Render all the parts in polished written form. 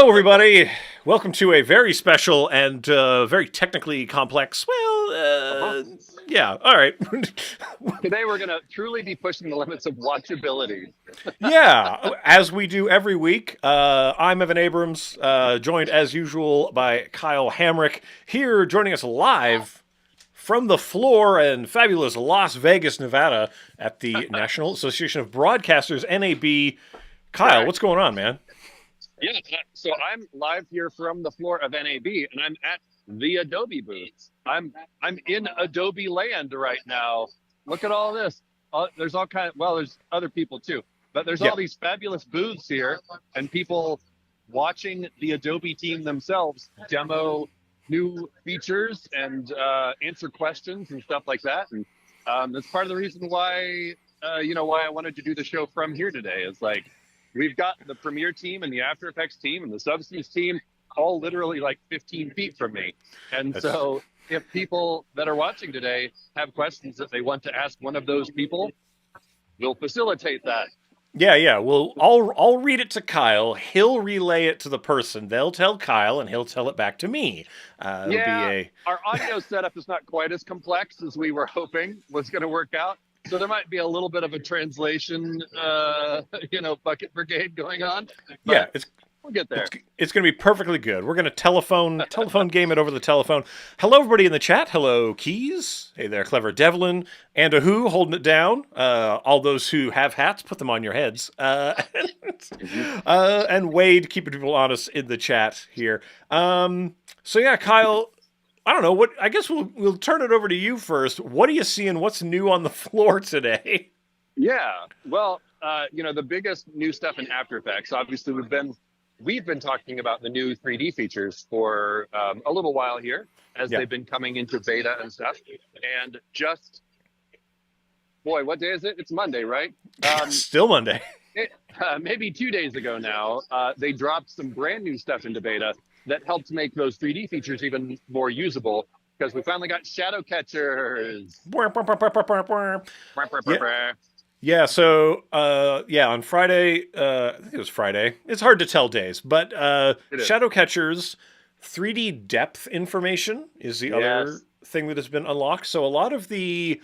Hello, everybody. Welcome to a very special and very technically complex. Yeah. All right. Today we're going to truly be pushing the limits of watchability. Yeah, as we do every week. I'm Evan Abrams, joined as usual by Kyle Hamrick. Here, joining us live from the floor in fabulous Las Vegas, Nevada, at the National Association of Broadcasters (NAB). Kyle, what's Correct. going on, man? Yeah. So I'm live here from the floor of NAB, and I'm at the Adobe booth. I'm in Adobe land right now. Look at all this. There's all kind of, well, there's other people too, but there's Yeah. all these fabulous booths here, and people watching the Adobe team themselves demo new features and answer questions and stuff like that. And that's part of the reason why why I wanted to do the show from here today. Is like we've got the Premiere team and the After Effects team and the Substance team all literally like 15 feet from me. And That's so if people that are watching today have questions that they want to ask one of those people, we'll facilitate that. Yeah. Well, I'll read it to Kyle. He'll relay it to the person. They'll tell Kyle, and he'll tell it back to me. It'll be Yeah, a our audio setup is not quite as complex as we were hoping was going to work out. So there might be a little bit of a translation, bucket brigade going on, yeah. but we'll get there. It's going to be perfectly good. We're going to telephone game it over the telephone. Hello, everybody in the chat. Hello, Keys. Hey there, clever Devlin and a who holding it down. All those who have hats, put them on your heads. And Wade keeping people honest in the chat here. So yeah, Kyle. I don't know what. I guess we'll turn it over to you first. What are you seeing? What's new on the floor today? Yeah, well, the biggest new stuff in After Effects. Obviously, we've been talking about the new 3D features for a little while here as Yeah, they've been coming into beta and stuff. And just boy, what day is it? It's Monday, right? still Monday. Maybe 2 days ago now, they dropped some brand new stuff into beta that helped make those 3D features even more usable because we finally got shadow catchers. Yeah, yeah. So on Friday, I think it was Friday. It's hard to tell days, but It is. shadow catchers 3D depth information is the other Yes. thing that has been unlocked. So a lot of the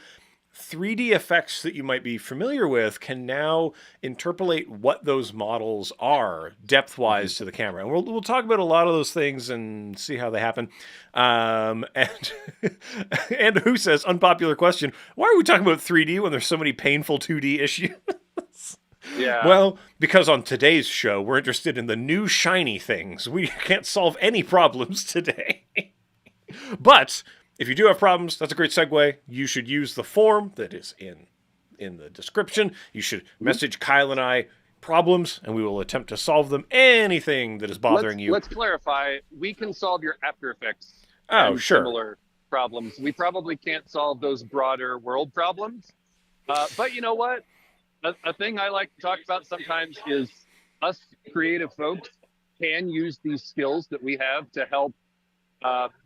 3D effects that you might be familiar with can now interpolate what those models are depth wise to the camera. And we'll talk about a lot of those things and see how they happen. And and who says, unpopular question, why are we talking about 3D when there's so many painful 2D issues? Yeah. Well, because on today's show, we're interested in the new shiny things. We can't solve any problems today. But if you do have problems, that's a great segue. You should use the form that is in the description. You should message Kyle and I problems, and we will attempt to solve them. Anything that is let's bothering you. let's clarify. We can solve your After Effects Oh, and sure. similar problems. We probably can't solve those broader world problems. But you know what? A thing I like to talk about sometimes is us creative folks can use these skills that we have to help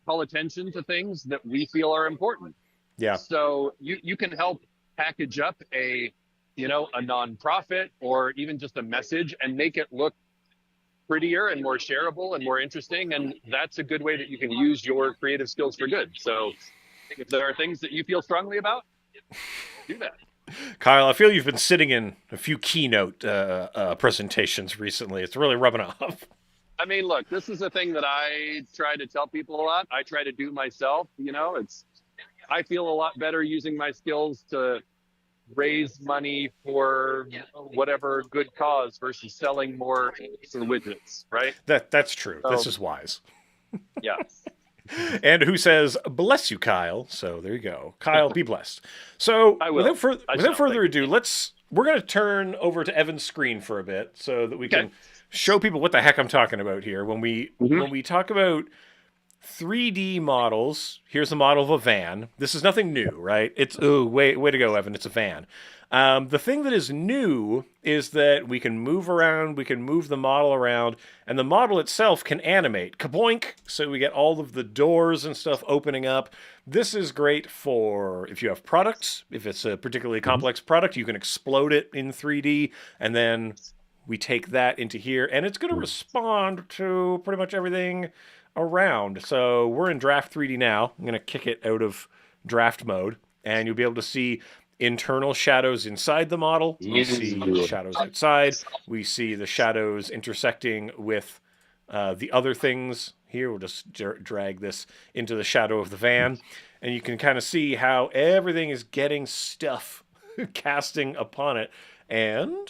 call attention to things that we feel are important. Yeah. So you can help package up a nonprofit or even just a message and make it look prettier and more shareable and more interesting. And that's a good way that you can use your creative skills for good. So if there are things that you feel strongly about, do that. Kyle, I feel you've been sitting in a few keynote presentations recently. It's really rubbing off. I mean, look, this is a thing that I try to tell people a lot. I try to do myself. I feel a lot better using my skills to raise money for whatever good cause versus selling more sort of widgets, right? That's true. This So, is wise. yeah, And who says, bless you, Kyle. So there you go. Kyle, be blessed. So I will. I without shall. Thank further you. ado, we're going to turn over to Evan's screen for a bit so that we Okay. can show people what the heck I'm talking about here. Hmm. When we talk about 3D models, here's the model of a van. This is nothing new, right? It's way to go, Evan. It's a van. The thing that is new is that we can move around, we can move the model around, and the model itself can animate. Kaboink! So we get all of the doors and stuff opening up. This is great for if you have products. If it's a particularly complex product, you can explode it in 3D, and then We take that into here, and it's going to respond to pretty much everything around. So we're in draft 3D now. I'm going to kick it out of draft mode, and you'll be able to see internal shadows inside the model. We see shadows outside. We see the shadows intersecting with the other things here. We'll just drag this into the shadow of the van, and you can kind of see how everything is getting stuff casting upon it. And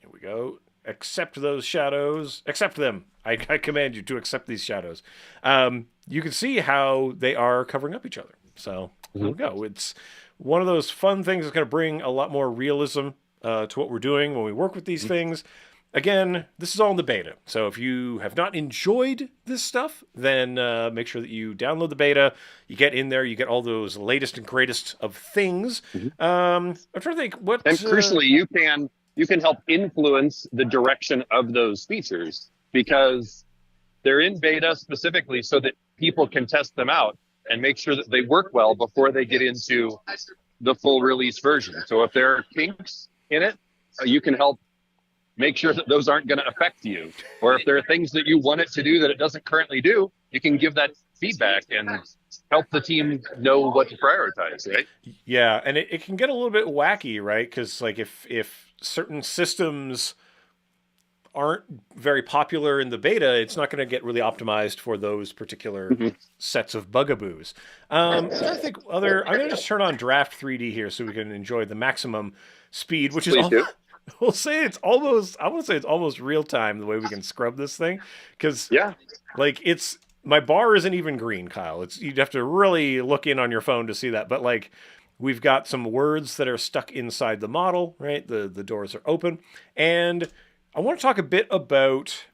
here we go. Accept those shadows. Accept them. I command you to accept these shadows. You can see how they are covering up each other. So there we go. It's one of those fun things that's going to bring a lot more realism to what we're doing when we work with these things. Again, this is all in the beta. So if you have not enjoyed this stuff, then make sure that you download the beta. You get in there, you get all those latest and greatest of things. I'm trying to think what. And crucially, you can help influence the direction of those features because they're in beta specifically so that people can test them out and make sure that they work well before they get into the full release version. So if there are kinks in it, you can help make sure that those aren't going to affect you. Or if there are things that you want it to do that it doesn't currently do, you can give that feedback and help the team know what to prioritize, right? Yeah, and it can get a little bit wacky, right? Because like if certain systems aren't very popular in the beta, it's not going to get really optimized for those particular sets of bugaboos. I'm trying to think I'm going to just turn on draft 3D here so we can enjoy the maximum speed, which is we'll say it's almost, I want to say it's almost real time the way we can scrub this thing. Because like my bar isn't even green, Kyle. You'd have to really look in on your phone to see that. But like we've got some words that are stuck inside the model, right? The doors are open. And I want to talk a bit about,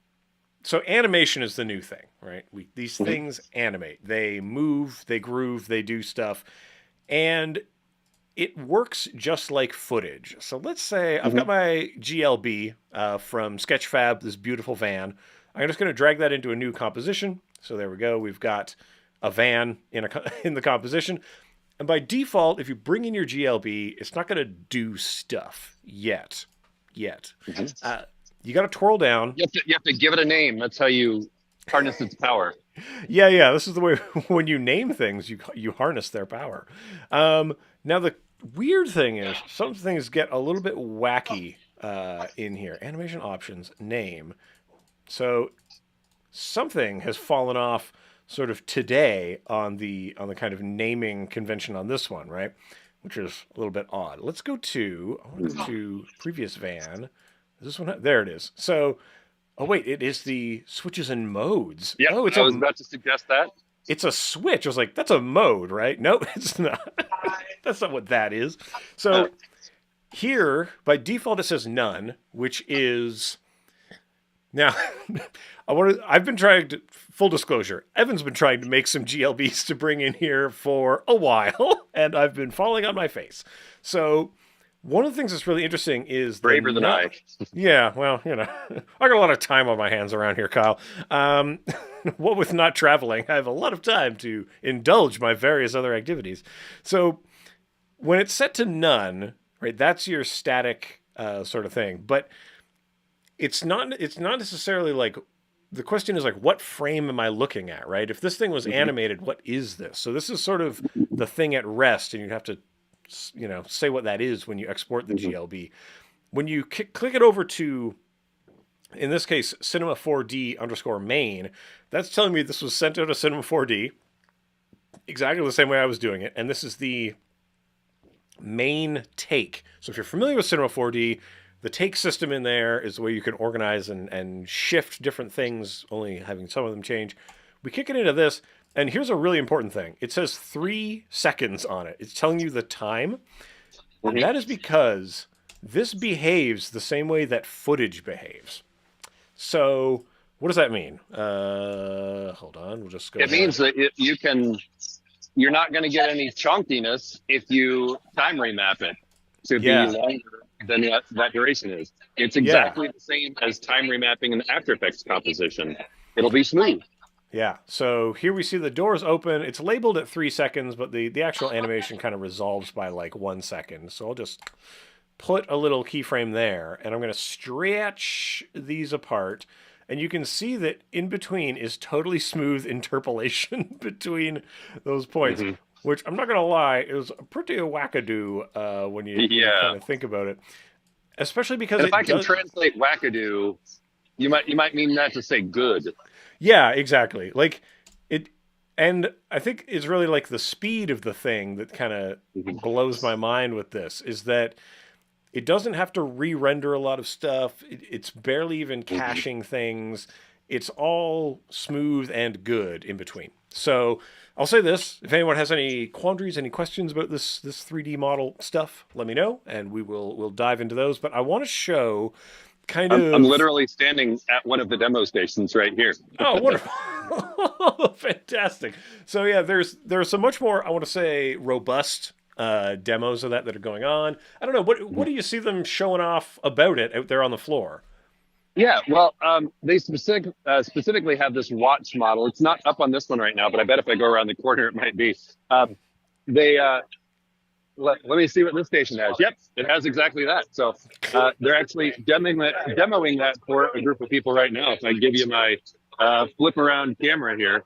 so animation is the new thing, right? These things animate. They move, they groove, they do stuff. And it works just like footage. So let's say I've got my GLB from Sketchfab, this beautiful van. I'm just going to drag that into a new composition. So there we go. We've got a van in the composition. And by default, if you bring in your GLB, it's not going to do stuff yet. You got to twirl down. You have to give it a name. That's how you harness its power. Yeah. This is the way when you name things, you harness their power. Now the weird thing is some things get a little bit wacky in here. Animation options, name. So something has fallen off sort of today on the kind of naming convention on this one, right? Which is a little bit odd. Let's go to previous van. Is this one? There it is. So, it is the switches and modes. Yeah, I was about to suggest that. It's a switch. I was like, that's a mode, right? No, it's not. That's not what that is. So here, by default, it says none, which is now. I've been trying to. Full disclosure, Evan's been trying to make some GLBs to bring in here for a while, and I've been falling on my face. So. One of the things that's really interesting is braver than I. Yeah, well, I got a lot of time on my hands around here, Kyle. What with not traveling, I have a lot of time to indulge my various other activities. So when it's set to none, right, that's your static sort of thing. But it's not necessarily like the question is like, what frame am I looking at, right? If this thing was animated, what is this? So this is sort of the thing at rest, and you'd have to say what that is when you export the GLB. When you click it over to, in this case, Cinema 4D _ that's telling me this was sent out of Cinema 4D exactly the same way I was doing it. And this is the main take. So if you're familiar with Cinema 4D, the take system in there is the way you can organize and shift different things, only having some of them change. We kick it into this. And here's a really important thing. It says 3 seconds on it. It's telling you the time. And that is because this behaves the same way that footage behaves. So what does that mean? Hold on. We'll just go. It means that you're not going to get any chunkiness if you time remap it to be longer than that duration is. It's exactly the same as time remapping an After Effects composition. It'll be smooth. Yeah, so here we see the doors open. It's labeled at 3 seconds, but the actual animation kind of resolves by like 1 second. So I'll just put a little keyframe there, and I'm going to stretch these apart. And you can see that in between is totally smooth interpolation between those points, Hmm. which I'm not going to lie, is pretty wackadoo when you Yeah. kind of think about it. Especially because And if it I can does. translate wackadoo, you might mean that to say good. Yeah, exactly. Like it, and I think it's really like the speed of the thing that kind of Mhm. blows my mind with this is that it doesn't have to re-render a lot of stuff. It's barely even Mhm. caching things. It's all smooth and good in between. So I'll say this: if anyone has any quandaries, any questions about this 3D model stuff, let me know, and we'll dive into those. But I want to show kind I'm of. literally standing at one of the demo stations right here. Oh, wonderful! Fantastic. So yeah, there's some much more I want to say robust demos of that are going on. I don't know what do you see them showing off about it out there on the floor? Yeah, well, they specifically have this watch model. It's not up on this one right now, but I bet if I go around the corner, it might be. They let me see what this station has. Yep, it has exactly that. So they're actually demoing that for a group of people right now. If I give you my flip around camera here,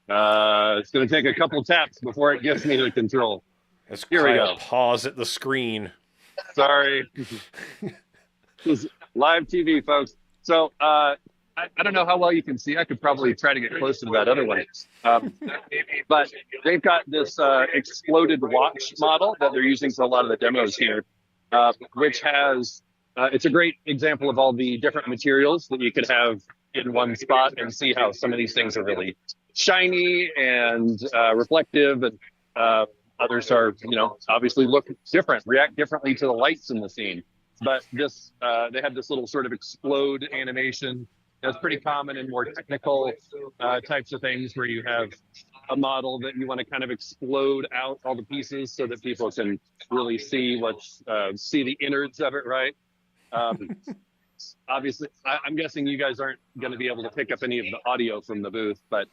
it's going to take a couple taps before it gives me the control. As Here we Kyle go. paws at the screen. Sorry. This is live TV, folks. So I don't know how well you can see. I could probably try to get closer to that other one. Um, but they've got this exploded watch model that they're using for a lot of the demos here, which has it's a great example of all the different materials that you could have in one spot and see how some of these things are really shiny and reflective, and others are, obviously look different, react differently to the lights in the scene. But this, they have this little sort of explode animation that's pretty common in more technical types of things where you have a model that you want to kind of explode out all the pieces so that people can really see the innards of it, right? Um, Obviously, I'm guessing you guys aren't going to be able to pick up any of the audio from the booth, but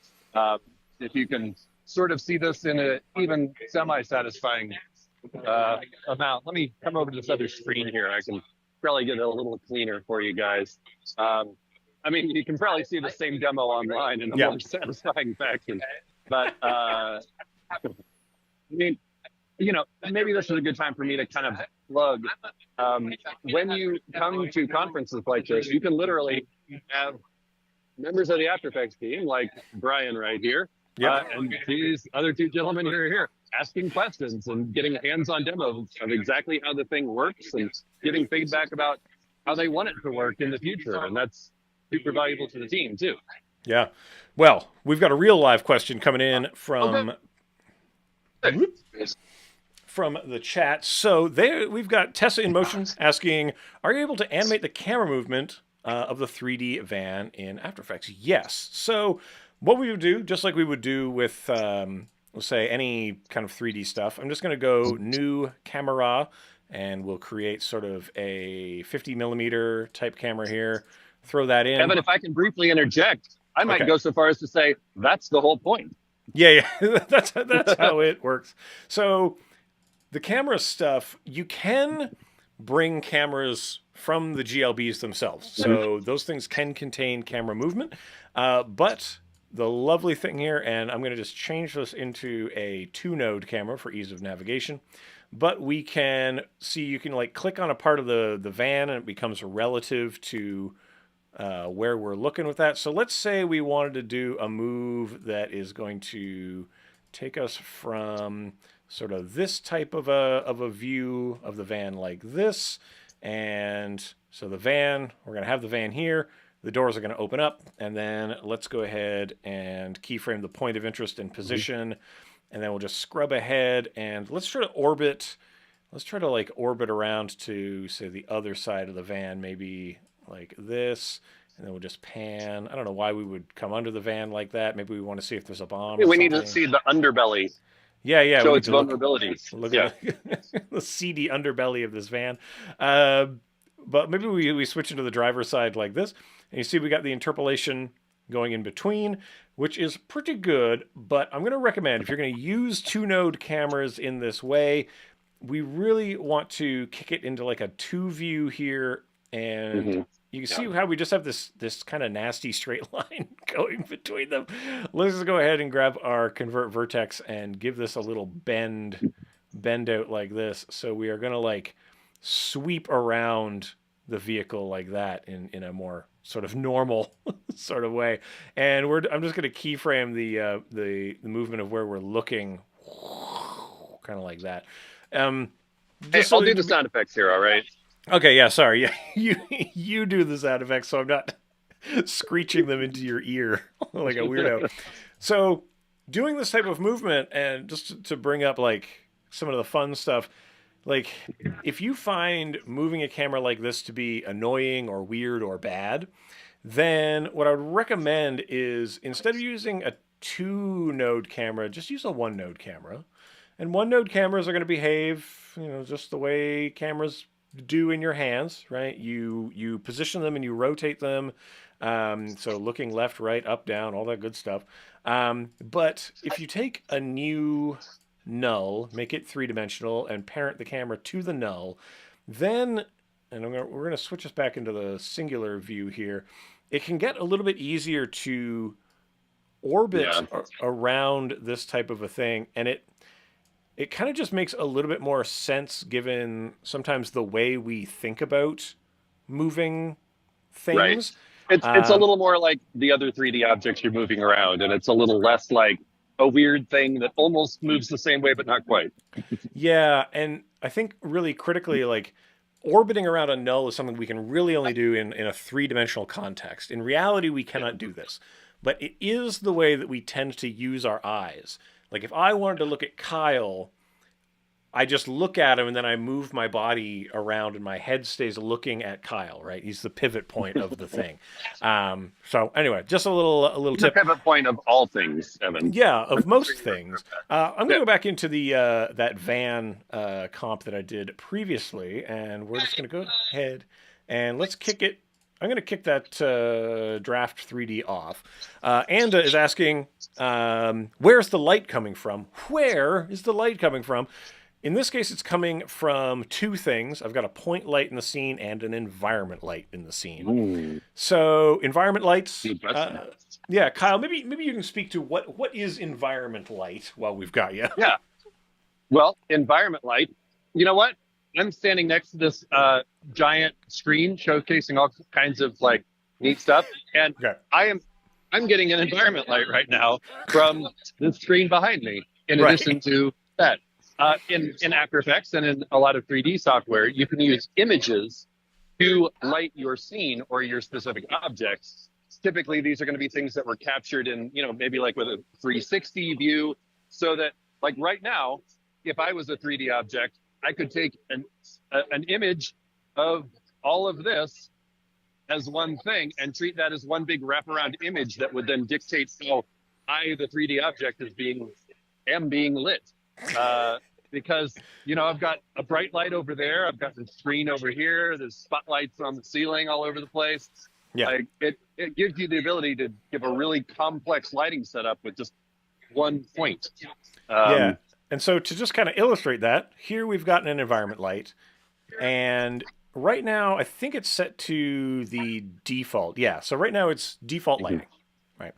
if you can sort of see this in an even semi-satisfying amount, let me come over to this other screen here. I can probably get it a little cleaner for you guys. I mean, you can probably see the same demo online in a Yeah. more satisfying fashion, but I mean, maybe this is a good time for me to kind of plug. When you come to conferences like this, you can literally have members of the After Effects team, like Brian right here, Yep. and these other two gentlemen who are here, asking questions and getting hands-on demos of exactly how the thing works and getting feedback about how they want it to work in the future. And that's super valuable to the team, too. Yeah. Well, we've got a real live question coming in Okay. from the chat. So there, we've got Tessa in Motion asking, "Are you able to animate the camera movement of the 3D van in After Effects?" Yes. So what we would do, just like we would do with, let's say, any kind of 3D stuff, I'm just going to go New Camera, and we'll create sort of a 50 millimeter type camera here. Throw that in. Evan, if I can briefly interject, I might Okay. go so far as to say that's the whole point. Yeah, that's how it works. So the camera stuff, you can bring cameras from the GLBs themselves. So those things can contain camera movement. But the lovely thing here, and I'm going to just change this into a 2-node camera for ease of navigation. But we can see, you can like click on a part of the van and it becomes relative to where we're looking with that. So let's say we wanted to do a move that is going to take us from sort of this type of a view of the van like this. And so the van, we're going to have the van here. The doors are going to open up. And then let's go ahead and keyframe the point of interest and position. And then we'll just scrub ahead and let's try to orbit. Let's try to like orbit around to, say, the other side of the van, maybe like this. And then we'll just pan. I don't know why we would come under the van like that. Maybe we want to see if there's a bomb. We need to see the underbelly. Yeah. Show We need its to vulnerabilities. look Yeah. at the seedy underbelly of this van. But maybe we switch into the driver's side like this. And you see we got the interpolation going in between, which is pretty good. But I'm going to recommend, if you're going to use 2-node cameras in this way, we really want to kick it into like a two view here, and Hmm. you can Yeah. see how we just have this kind of nasty straight line going between them. Let's just go ahead and grab our convert vertex and give this a little bend out like this. So we are gonna like sweep around the vehicle like that in a more sort of normal sort of way. And I'm just gonna keyframe the movement of where we're looking, kind of like that. Um, Hey, just I'll so do the you sound effects here. All right. okay, yeah, sorry, yeah, you do the sound effects, so I'm not screeching them into your ear like a weirdo. So doing this type of movement, and just to bring up like some of the fun stuff, like if you find moving a camera like this to be annoying or weird or bad, then what I would recommend is instead of using a two node camera, just use a one node camera. And one node cameras are going to behave, just the way cameras do in your hands, right? You position them and you rotate them. So looking left, right, up, down, all that good stuff. But if you take a new null, make it three dimensional, and parent the camera to the null, then, and we're going to switch us back into the singular view here. It can get a little bit easier to orbit Yeah. around this type of a thing, and it kind of just makes a little bit more sense given sometimes the way we think about moving Right. things. It's a Um, little more like the other 3D objects you're moving around, and it's a little less like a weird thing that almost moves the same way but not quite. yeah, and I think really critically, like orbiting around a null is something we can really only do in a three-dimensional context. In reality, we cannot do this, but it is the way that we tend to use our eyes. Like if I wanted to look at Kyle, I just look at him and then I move my body around and my head stays looking at Kyle, right? He's the pivot point of the thing. So anyway, just a little The tip. pivot point of all things, Evan. Yeah, of most things. I'm Yeah. gonna go back into the that van comp that I did previously, and we're just gonna go ahead and let's kick it. I'm gonna kick that draft 3D off. Anda is asking, where's the light coming from? Where is the light coming from? In this case, it's coming from two things. I've got a point light in the scene and an environment light in the scene. Ooh, So environment lights. good question. Yeah, Kyle, maybe you can speak to what is environment light while we've got you. Yeah. Well, environment light. You know what? I'm standing next to this giant screen showcasing all kinds of like neat stuff, and Okay. I am I'm getting an environment light right now from the screen behind me. In addition Right. to that, in After Effects and in a lot of 3D software, you can use images to light your scene or your specific objects. Typically, these are going to be things that were captured in, maybe like with a 360 view, so that like right now, if I was a 3D object, I could take an image of all of this as one thing and treat that as one big wraparound image that would then dictate how the 3D object, am being lit. Because I've got a bright light over there, I've got the screen over here, there's spotlights on the ceiling all over the place. Yeah. Like it gives you the ability to give a really complex lighting setup with just one point. Yeah. And so to just kind of illustrate that, here we've got an environment light, and right now I think it's set to the default. Yeah. So right now it's default lighting. Right.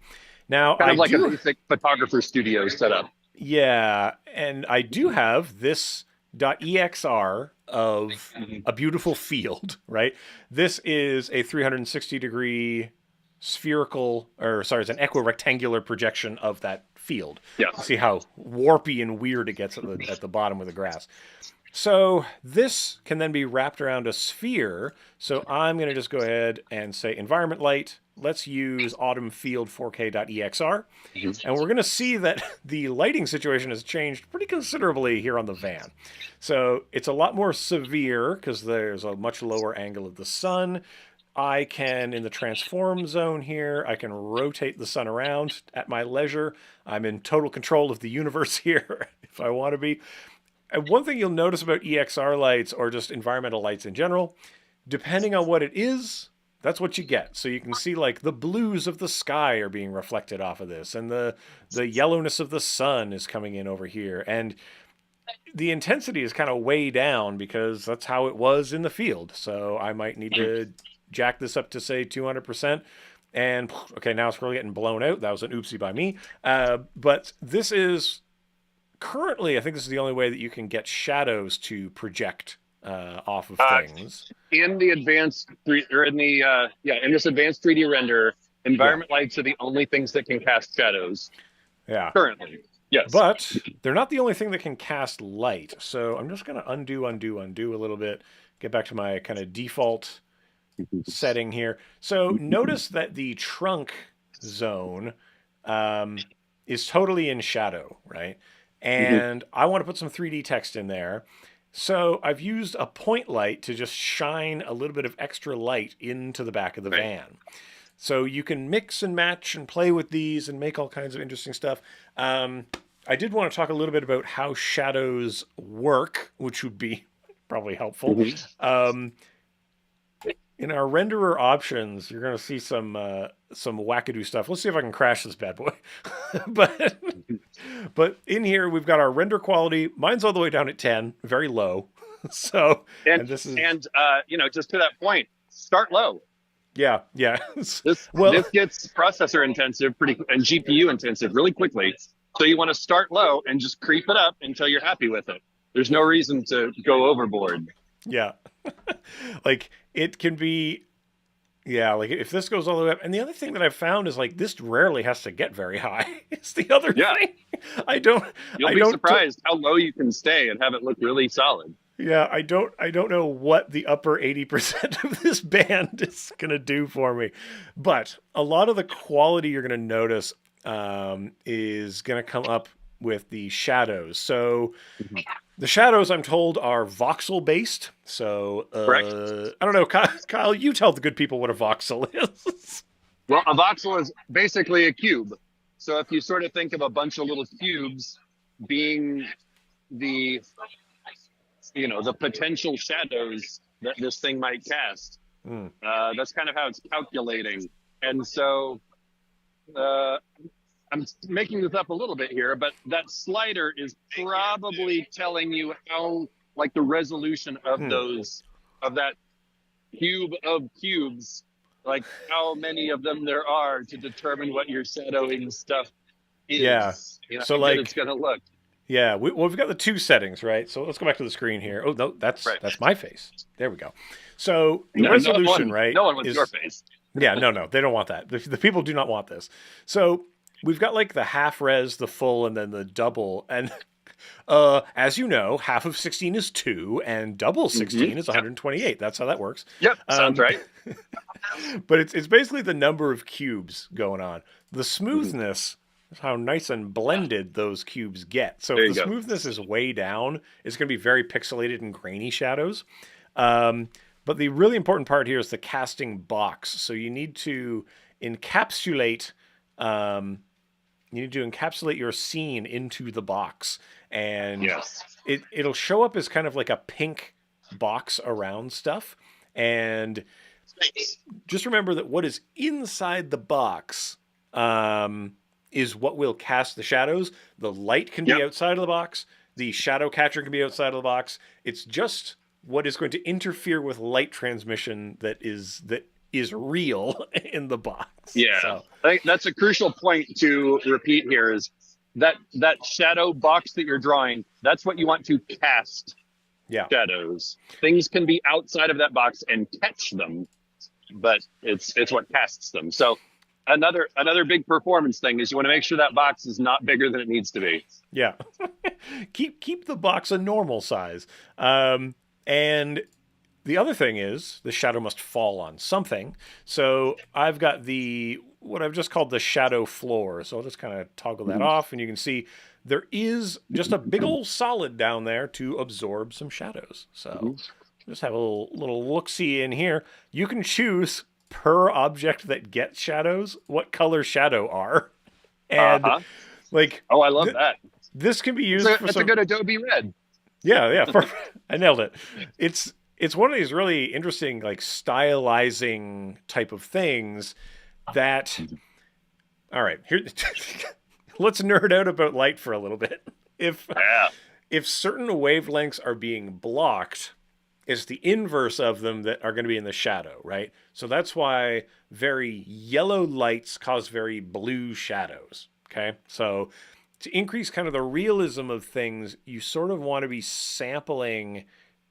Now Kind I of like do. a basic photographer studio setup. Yeah, and I do have this .exr of a beautiful field, right? This is a 360-degree spherical, or sorry, it's an equirectangular projection of that field. Yeah. See how warpy and weird it gets at the bottom of the grass. So this can then be wrapped around a sphere. So I'm going to just go ahead and say environment light. Let's use autumn field 4K.exr. And we're going to see that the lighting situation has changed pretty considerably here on the van. So it's a lot more severe because there's a much lower angle of the sun. I can, in the transform zone here, I can rotate the sun around at my leisure. I'm in total control of the universe here if I want to be. And one thing you'll notice about EXR lights or just environmental lights in general, depending on what it is, that's what you get. So you can see like the blues of the sky are being reflected off of this, and the yellowness of the sun is coming in over here. And the intensity is kind of way down because that's how it was in the field. So I might need to jack this up to say 200%. And okay, now it's really getting blown out. That was an oopsie by me. But this is currently, I think this is the only way that you can get shadows to project off of things. In the advanced or in the in this advanced 3D render, environment lights are the only things that can cast shadows. Yeah. Currently. Yes. But they're not the only thing that can cast light. So I'm just going to undo a little bit, get back to my kind of default setting here. So notice that the trunk zone is totally in shadow, right? And I want to put some 3D text in there. So I've used a point light to just shine a little bit of extra light into the back of the van. So you can mix and match and play with these and make all kinds of interesting stuff. I did want to talk a little bit about how shadows work, which would be probably helpful. In our renderer options, you're going to see some wackadoo stuff. Let's see if I can crash this bad boy. but in here, we've got our render quality. Mine's all the way down at 10, very low. So this is just to that point, start low. Yeah. This gets processor intensive and GPU intensive really quickly. So you want to start low and just creep it up until you're happy with it. There's no reason to go overboard. Yeah. Like it can be, like if this goes all the way up. And the other thing that I've found is like this rarely has to get very high. It's the other thing. You'll be surprised how low you can stay and have it look really solid. Yeah, I don't know what the upper 80% of this band is going to do for me. But a lot of the quality you're going to notice is going to come up with the shadows. So the shadows, I'm told, are voxel based. So I don't know, Kyle, you tell the good people what a voxel is. Well, a voxel is basically a cube. So if you sort of think of a bunch of little cubes being the potential shadows that this thing might cast. That's kind of how it's calculating. And so I'm making this up a little bit here, but that slider is probably telling you how, like, the resolution of of that cube of cubes, like how many of them there are to determine what your shadowing stuff is. Yeah. So like it's going to look. Yeah, we've got the two settings, right? So let's go back to the screen here. Oh, no, that's my face. There we go. So the resolution, right? No one wants your face. Yeah, no, they don't want that. The people do not want this. So we've got like the half res, the full, and then the double. And as you know, half of 16 is 2, and double 16 is 128. That's how that works. Yep, sounds right. But it's basically the number of cubes going on. The smoothness... how nice and blended those cubes get. So if the smoothness is way down, it's going to be very pixelated and grainy shadows. But the really important part here is the casting box. So you need to encapsulate your scene into the box. And it'll show up as kind of like a pink box around stuff. And just remember that what is inside the box is what will cast the shadows. The light can be outside of the box. The shadow catcher can be outside of the box. It's just what is going to interfere with light transmission that is real in the box. Yeah, so. I think that's a crucial point to repeat here is that shadow box that you're drawing, that's what you want to cast shadows. Things can be outside of that box and catch them, but it's what casts them. So Another big performance thing is you want to make sure that box is not bigger than it needs to be. Yeah. keep the box a normal size. And the other thing is the shadow must fall on something. So I've got what I've just called the shadow floor. So I'll just kind of toggle that off, and you can see there is just a big old solid down there to absorb some shadows. So just have a little look-see in here. You can choose per object that gets shadows what color shadow are, and I love that. This can be used that's a good Adobe red. I nailed it. It's one of these really interesting like stylizing type of things that all right, here let's nerd out about light for a little bit. If if certain wavelengths are being blocked, it's the inverse of them that are going to be in the shadow, right? So that's why very yellow lights cause very blue shadows. Okay. So to increase kind of the realism of things, you sort of want to be sampling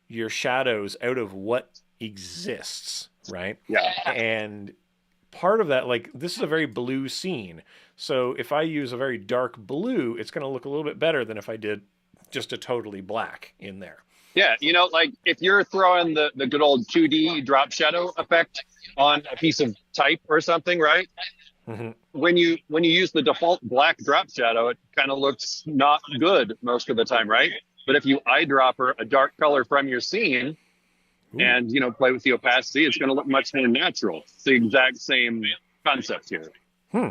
your shadows out of what exists, right? Yeah. And part of that, like, this is a very blue scene. So if I use a very dark blue, it's going to look a little bit better than if I did just a totally black in there. Yeah, like if you're throwing the good old 2D drop shadow effect on a piece of type or something, right? Mm-hmm. When you use the default black drop shadow, it kind of looks not good most of the time, right? But if you eyedropper a dark color from your scene Ooh. and play with the opacity, it's going to look much more natural. It's the exact same concept here. Hmm.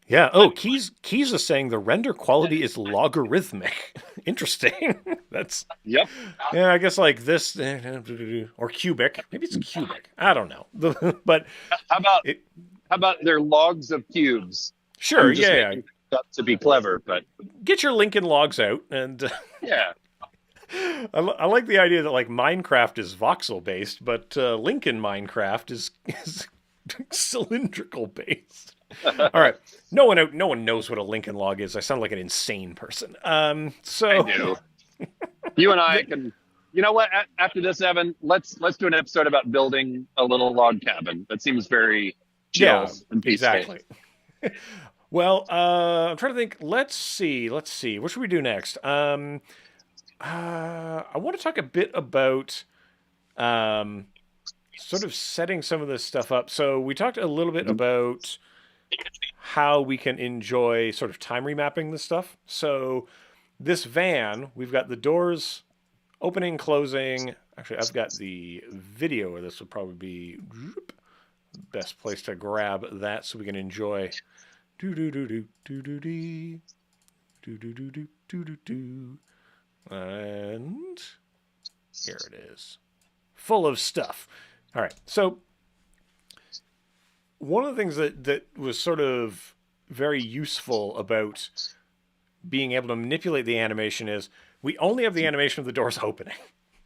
Yeah. Oh, Keys is saying the render quality is logarithmic. Interesting. That's Yep. yeah. I guess like this or cubic. Maybe it's cubic. I don't know. But How about it. how about their logs of cubes? Sure. I'm just Yeah. making it up to be clever, but Get your Lincoln logs out, and yeah. I like the idea that like Minecraft is voxel based, but Lincoln Minecraft is cylindrical based. All right. No one knows what a Lincoln log is. I sound like an insane person. So I do. You and I can. You know what? After this, Evan, let's do an episode about building a little log cabin. That seems very chill yeah, and peaceful. exactly. Well, I'm trying to think. Let's see. What should we do next? I want to talk a bit about sort of setting some of this stuff up. So we talked a little bit about how we can enjoy sort of time remapping this stuff. So this van, we've got the doors opening, closing. Actually, I've got the video, or this would probably be best place to grab that so we can enjoy. Do do do do do do do do do do do do do do. And here it is, full of stuff. All right, so one of the things that was sort of very useful about being able to manipulate the animation is we only have the animation of the doors opening,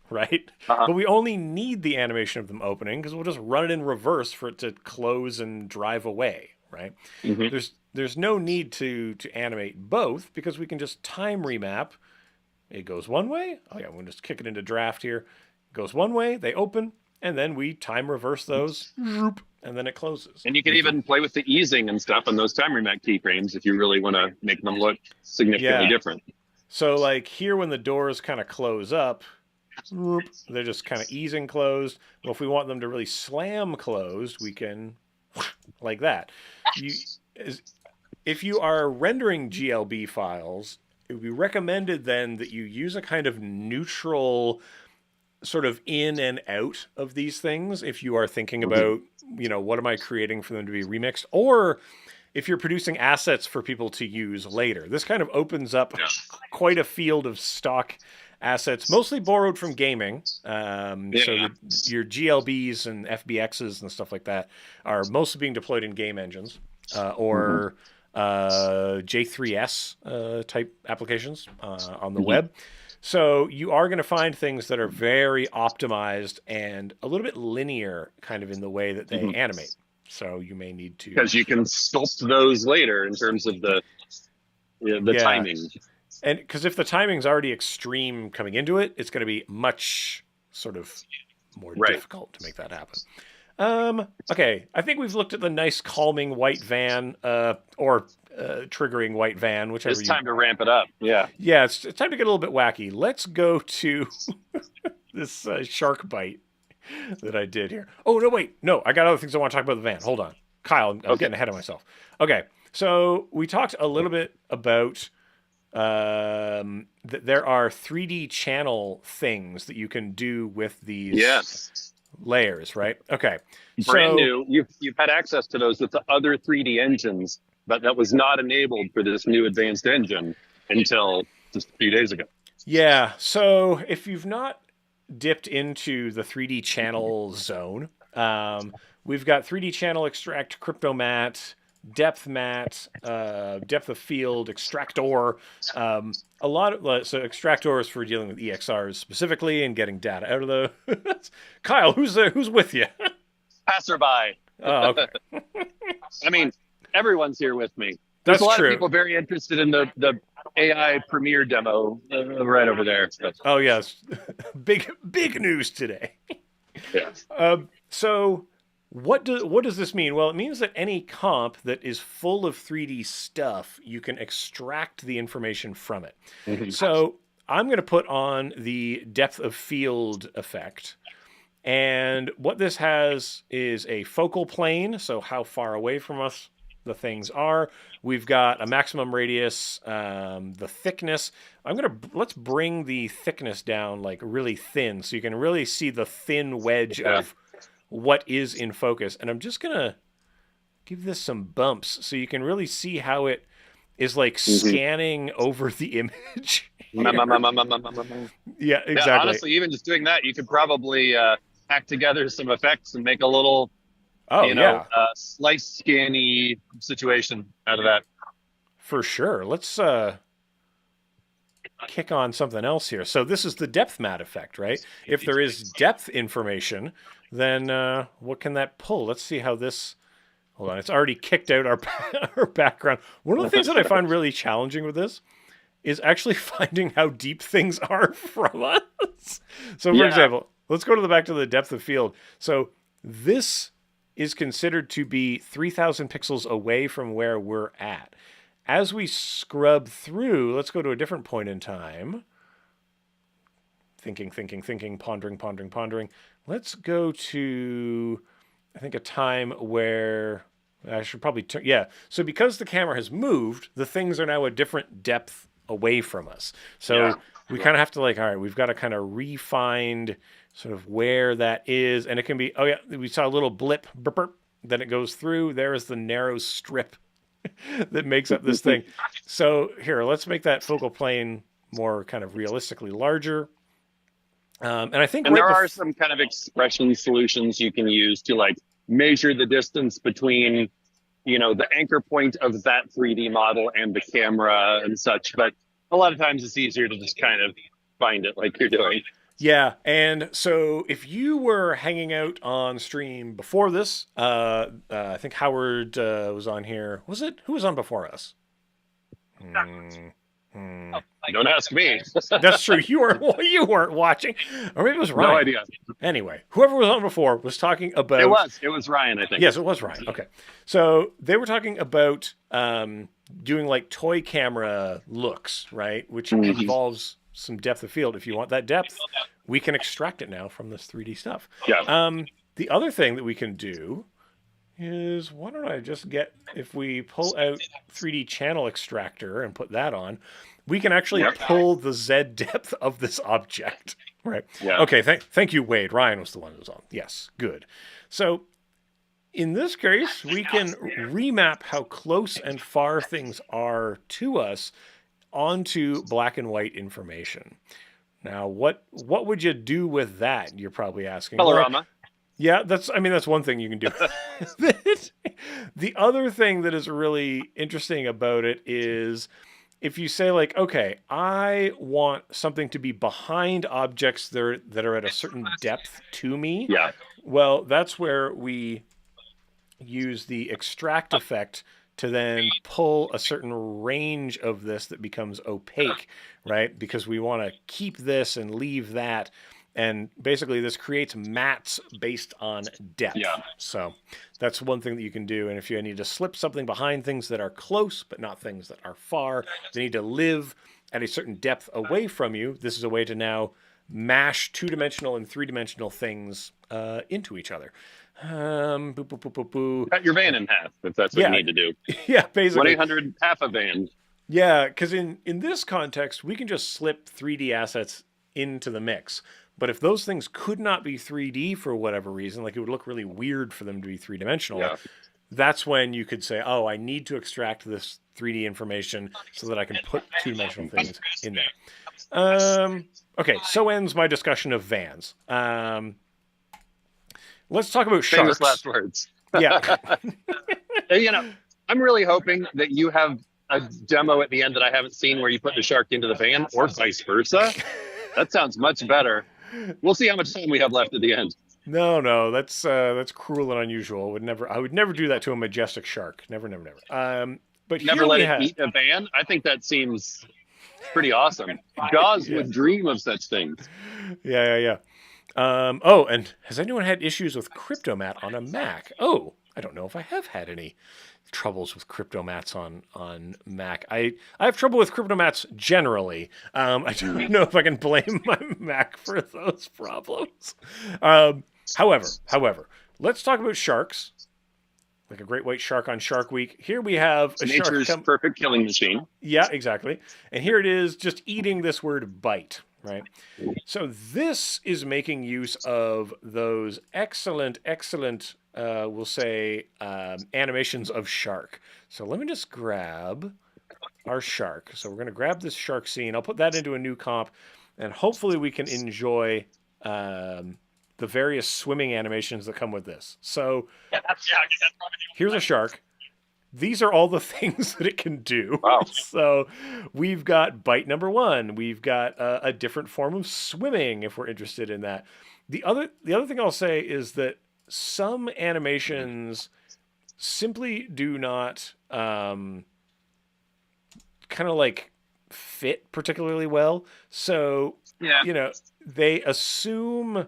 right? Uh-huh. But we only need the animation of them opening because we'll just run it in reverse for it to close and drive away, right? Mm-hmm. There's no need to animate both because we can just time remap. It goes one way. Oh yeah, we'll just kick it into draft here. It goes one way, they open, and then we time reverse those, and then it closes. And you can even play with the easing and stuff on those time remap keyframes if you really want to make them look significantly different. So like here when the doors kind of close up, they're just kind of easing closed. Well, if we want them to really slam closed, we can like that. If you are rendering GLB files, it would be recommended then that you use a kind of neutral sort of in and out of these things if you are thinking about, what am I creating for them to be remixed? Or if you're producing assets for people to use later. This kind of opens up quite a field of stock assets, mostly borrowed from gaming. So your GLBs and FBXs and stuff like that are mostly being deployed in game engines or J3S type applications on the web. So you are going to find things that are very optimized and a little bit linear kind of in the way that they animate. So you may need to... Because you can sculpt those later in terms of the timing. And because if the timing's already extreme coming into it, it's going to be much sort of more difficult to make that happen. Okay, I think we've looked at the nice calming white van or triggering white van, whichever. It's time to ramp it up. Yeah. Yeah, it's time to get a little bit wacky. Let's go to this shark bite that I did here. Oh, no, wait. No, I got other things I want to talk about the van. Hold on. Kyle, I'm getting ahead of myself. Okay, so we talked a little bit about that there are 3D channel things that you can do with these layers, right? Okay. Brand new. You've had access to those with the other 3D engines, but that was not enabled for this new advanced engine until just a few days ago. Yeah. So if you've not dipped into the 3D channel zone, we've got 3D channel extract, cryptomat, depth mat, depth of field, extractor. A lot of so extractor is for dealing with EXRs specifically and getting data out of those. Kyle, who's with you? Passerby. Oh, okay. I mean, everyone's here with me. That's There's a lot true. of people very interested in the AI Premiere demo right over there. So, Oh yes, big news today. yeah. So what does this mean? Well, it means that any comp that is full of 3D stuff, you can extract the information from it. Mhm. So I'm going to put on the depth of field effect. And what this has is a focal plane, so how far away from us the things are. We've got a maximum radius, the thickness. Let's bring the thickness down like really thin, so you can really see the thin wedge of what is in focus. And I'm just gonna give this some bumps so you can really see how it is like scanning over the image. Yeah, Yeah, exactly. honestly, even just doing that, you could probably hack together some effects and make a little, slice scanny situation out of that. For sure. Let's kick on something else here. So this is the depth mat effect, right? If there is depth information, then what can that pull? Let's see how this... Hold on, it's already kicked out our background. One of the things that I find really challenging with this is actually finding how deep things are from us. So for example, let's go back to the depth of field. So this is considered to be 3,000 pixels away from where we're at. As we scrub through, let's go to a different point in time. Thinking, pondering. Let's go to, I think, a time where I should probably turn. Yeah. So because the camera has moved, the things are now a different depth away from us. So we kind of have to all right, we've got to kind of re-find sort of where that is. And it can be, we saw a little blip, burp, then it goes through. There is the narrow strip that makes up this thing. So here, let's make that focal plane more kind of realistically larger. And I think there are some kind of expression solutions you can use to like measure the distance between, the anchor point of that 3D model and the camera and such. But a lot of times it's easier to just kind of find it like you're doing. Yeah, and so if you were hanging out on stream before this, I think Howard was on here. Was it? Who was on before us? Don't ask me. That's true. You weren't watching, or maybe it was Ryan. No idea. Anyway, whoever was on before was talking about. It was Ryan, I think. Yes, it was Ryan. Okay, so they were talking about doing like toy camera looks, right? Which involves some depth of field. If you want that depth, we can extract it now from this 3D stuff. Yeah. The other thing that we can do is, why don't I just if we pull out 3D channel extractor and put that on, we can actually pull the Z depth of this object. Right. Yeah. Okay. Thank you, Wade. Ryan was the one who was on. Yes. Good. So in this case, we can remap how close and far things are to us onto black and white information. Now, what would you do with that? You're probably asking. Colorama. Yeah, that's one thing you can do. The other thing that is really interesting about it is if you say like, okay, I want something to be behind objects that are at a certain depth to me. Yeah. Well, that's where we use the extract effect to then pull a certain range of this that becomes opaque, right? Because we want to keep this and leave that. And basically this creates mats based on depth. Yeah. So that's one thing that you can do. And if you need to slip something behind things that are close, but not things that are far, they need to live at a certain depth away from you. This is a way to now mash 2-dimensional and 3-dimensional things into each other. Cut your van in half if that's what you need to do. Yeah, basically. 1-800 half a van. Yeah, because in this context, we can just slip 3D assets into the mix. But if those things could not be 3D for whatever reason, like it would look really weird for them to be 3-dimensional, that's when you could say, oh, I need to extract this 3D information so that I can put 2-dimensional things in there. Okay, so ends my discussion of vans. Let's talk about sharks. Famous last words. Yeah. I'm really hoping that you have a demo at the end that I haven't seen where you put the shark into the van, or vice versa. That sounds much better. We'll see how much time we have left at the end. No, that's cruel and unusual. I would never do that to a majestic shark. Never, never, never. But Never here let we it have, eat a van. I think that seems pretty awesome. Jaws yeah, would dream of such things. yeah. Oh, and has anyone had issues with Cryptomat on a Mac? Oh, I don't know if I have had any troubles with Cryptomats on Mac. I have trouble with Cryptomats generally. I don't know if I can blame my Mac for those problems. However, let's talk about sharks. Like a great white shark on Shark Week. Here we have a shark. Nature's perfect killing machine. Yeah, exactly. And here it is, just eating this word bite, right? So this is making use of those excellent, we'll say, animations of shark. So let me just grab our shark. So we're going to grab this shark scene. I'll put that into a new comp, and hopefully we can enjoy the various swimming animations that come with this. So here's a shark. These are all the things that it can do. Wow. So we've got bite number one. We've got a different form of swimming if we're interested in that. The other thing I'll say is that some animations simply do not kind of like fit particularly well. So, Yeah. they assume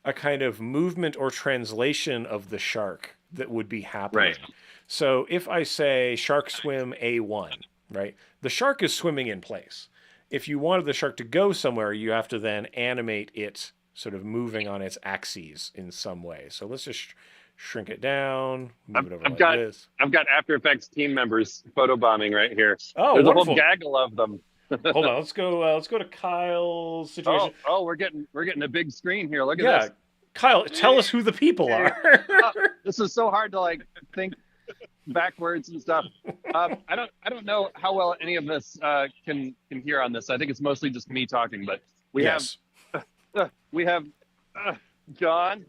a kind of movement or translation of the shark that would be happening. Right. So if I say shark swim A1, right, the shark is swimming in place. If you wanted the shark to go somewhere, you have to then animate it sort of moving on its axes in some way. So let's just shrink it down, move it over like this. I've got After Effects team members photobombing right here. Oh, There's wonderful. a whole gaggle of them. Hold on, let's go to Kyle's situation. We're getting a big screen here. Look at Yeah, this. Kyle, tell us who the people are. This is so hard to like think backwards and stuff. I don't know how well any of this can hear on this. I think it's mostly just me talking, but we Yes. have John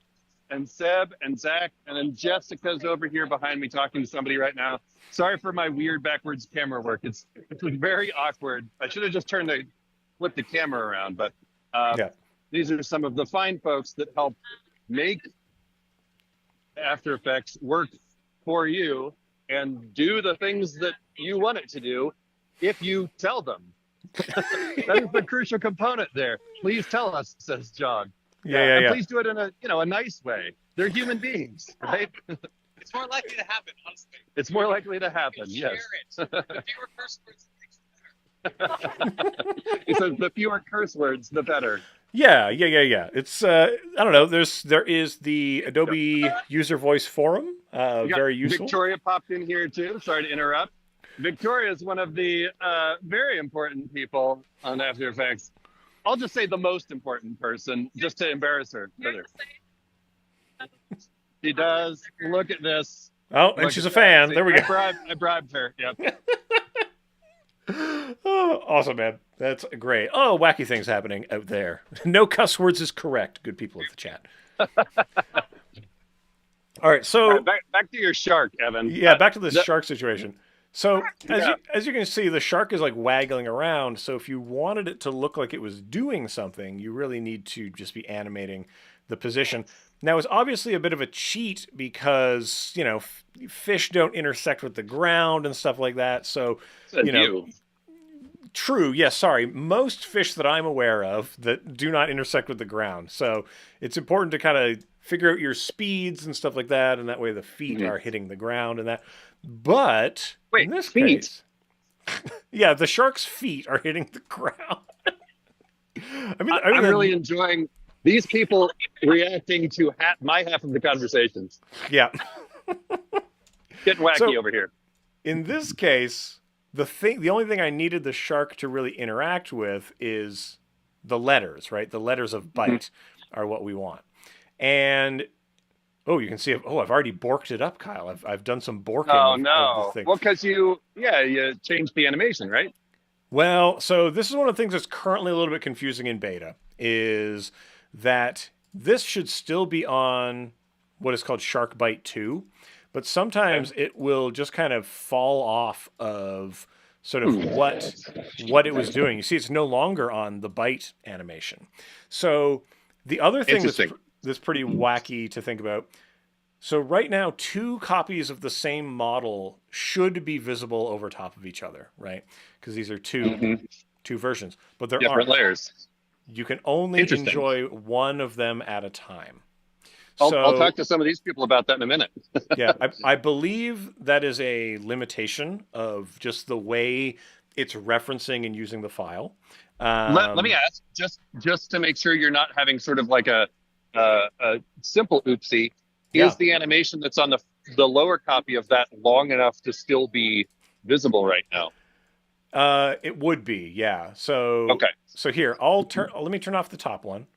and Seb and Zach, and then Jessica's over here behind me talking to somebody right now. Sorry for my weird backwards camera work. It's very awkward. I should have just flipped the camera around, but Yeah. these are some of the fine folks that help make After Effects work for you and do the things that you want it to do if you tell them. That is the crucial component there. Please tell us, says John. Yeah. And please do it in a nice way. They're human beings, right? It's more likely to happen, honestly. It's more likely to happen, Share yes. it. The fewer curse words, it makes it better. He says the fewer curse words, the better. Yeah. It's I don't know. There is the Adobe User Voice Forum. We got Very useful. Victoria popped in here too. Sorry to interrupt. Victoria is one of the very important people on After Effects. I'll just say the most important person, just to embarrass her. She does. Look at this. Oh, and she's a fan. See, There we go. I bribed her. Yep. Oh, awesome, man. That's great. Oh, wacky things happening out there. No cuss words is correct. Good people of the chat. All right, so Back to your shark, Evan. yeah, back to this shark situation. So Yeah. as you can see, the shark is like waggling around. So if you wanted it to look like it was doing something, you really need to just be animating the position. Now, it's obviously a bit of a cheat because fish don't intersect with the ground and stuff like that. So Said you know, you. true. Yes, sorry. Most fish that I'm aware of that do not intersect with the ground. So it's important to kind of figure out your speeds and stuff like that, and that way the feet are hitting the ground and that. But Wait, in this feet? case, yeah, the shark's feet are hitting the ground. I'm really enjoying these people reacting to my half of the conversations. Yeah. Getting wacky over here. In this case, the only thing I needed the shark to really interact with is the letters, right? The letters of bite are what we want. And you can see. I've already borked it up, Kyle. I've done some borking. Oh of no! the thing. Well, because you changed the animation, right? Well, so this is one of the things that's currently a little bit confusing in beta, is that this should still be on what is called Shark Bite 2, but sometimes it will just kind of fall off of sort of what it was doing. You see, it's no longer on the bite animation. So the other thing Interesting. that's pretty wacky to think about. So right now, two copies of the same model should be visible over top of each other, right? Because these are Mhm. two versions, but there Different aren't. layers. You can only Interesting. enjoy one of them at a time. I'll So talk to some of these people about that in a minute. yeah, I believe that is a limitation of just the way it's referencing and using the file. Let me ask, just to make sure you're not having sort of like a simple oopsie. Yeah, Is the animation that's on the lower copy of that long enough to still be visible right now? it would be. Yeah. So Okay. here, I'll turn. Let me turn off the top one.